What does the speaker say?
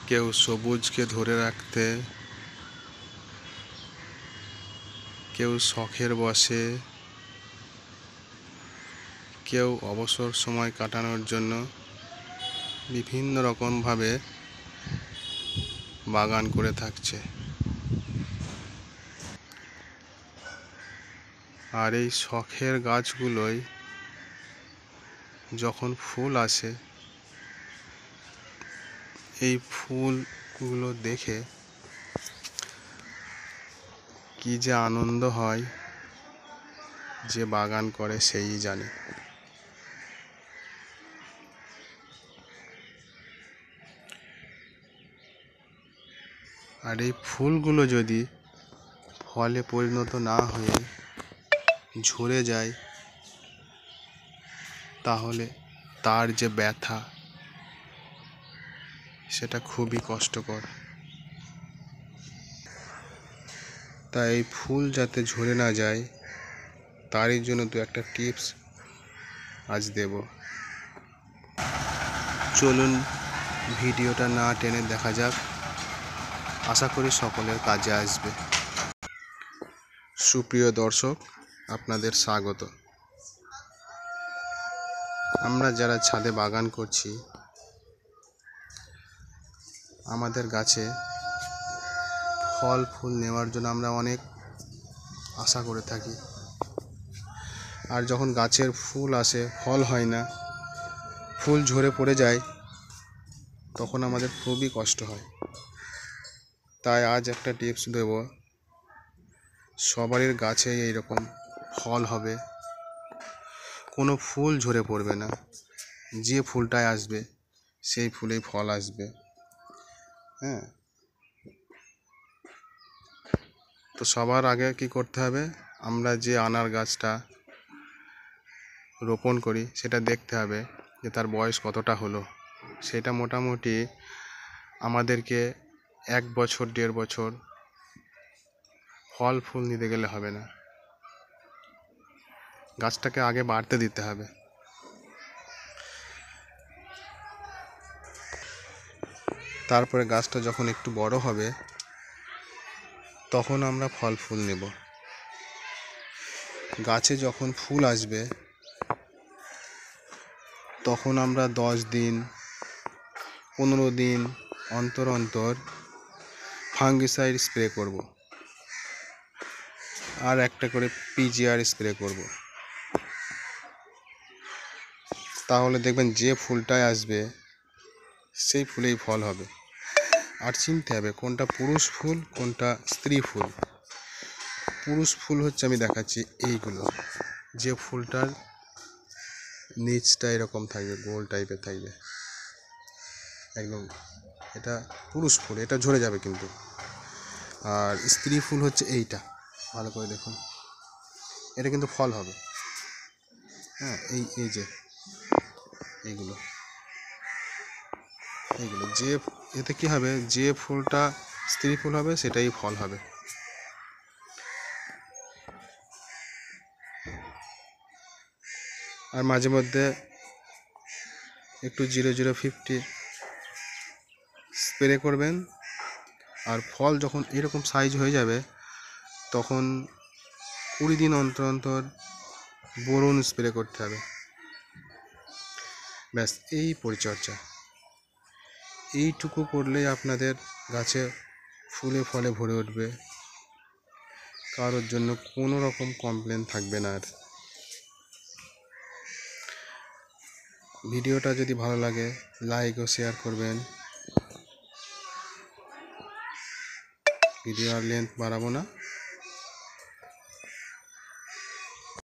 কেউ সবুজকে ধরে রাখতে, কেউ শখের বশে, কেউ অবসর সময় কাটানোর জন্য বিভিন্ন রকমভাবে বাগান করে থাকছে। আর এই শখের গাছগুলোই যখন ফুল আসে, এই ফুলগুলো দেখে কি যে আনন্দ হয়, যে বাগান করে সেই জানে। আর এই ফুলগুলো যদি ফলে পরিণত না হয়ে ঝরে যায়, তাহলে তার যে ব্যথা, সেটা খুবই কষ্টকর। তাই এই ফুল যাতে ঝরে না যায়, তারই জন্য দু একটা টিপস আজ দেব। চলুন ভিডিওটা না টেনে দেখা যাক, আশা করি সকলের কাজে আসবে। সুপ্রিয় দর্শক, আপনাদের স্বাগত। আমরা যারা ছাদে বাগান করছি, আমাদের গাছে ফল ফুল নেওয়ার জন্য আমরা অনেক আশা করে থাকি। আর যখন গাছের ফুল আসে, ফল হয় না, ফুল ঝরে পড়ে যায়, তখন আমাদের খুবই কষ্ট হয়। তাই আজ একটা টিপস দেব। সবারই গাছে এইরকম ফল হবে, কোনো ফুল ঝরে পড়বে না। যে ফুলটায় আসবে সেই ফুলেই ফল আসবে। হ্যাঁ, তো সবার আগে কি করতে হবে, আমরা যে আনার গাছটা রোপণ করি সেটা দেখতে হবে যে তার বয়স কতটা হলো। সেটা মোটামুটি আমাদেরকে 1 বছর 1.5 বছর ফল ফুল নিতে গেলে হবে না, গাছটাকে আগে বাড়তে দিতে হবে। তারপরে গাছটা যখন একটু বড় হবে, তখন আমরা ফল ফুল নেব। গাছে যখন ফুল আসবে, তখন আমরা 10 দিন 15 দিন অন্তর অন্তর ফাঙ্গিসাইড স্প্রে করব, আর একটা করে পিজিআর স্প্রে করব। তাহলে দেখবেন যে ফুলটায় আসবে সেই ফুলেই ফল হবে। আর চিনতে হবে কোনটা পুরুষ ফুল কোনটা স্ত্রী ফুল। পুরুষ ফুল হচ্ছে, আমি দেখাচ্ছি, এইগুলো যে ফুলটার নিচটা এরকম থাকবে, গোল টাইপের থাকবে একদম, এটা পুরুষ ফুল, এটা ঝরে যাবে কিন্তু। আর স্ত্রী ফুল হচ্ছে এইটা, ভালো করে দেখুন, এটা কিন্তু ফল হবে। হ্যাঁ, এই যে এইগুলো যে এতে কি হবে, যে ফুলটা স্ত্রী ফুল হবে সেটাই ফল হবে। আর মাঝে মধ্যে একটু 0050 স্প্রে করবেন। আর ফল যখন এরকম সাইজ হয়ে যাবে, তখন 20 দিন অন্তর অন্তর বোরন স্প্রে করতে হবে। ব্যাস, এই পরিচর্যা, এইটুকু করলেই আপনাদের গাছে ফুলে ফলে ভরে উঠবে, কারোর জন্য কোনো রকম কমপ্লেন থাকবে না। আর ভিডিওটা যদি ভালো লাগে, লাইক ও শেয়ার করবেন। ভিডিও আর লেন্থ বাড়াবো না।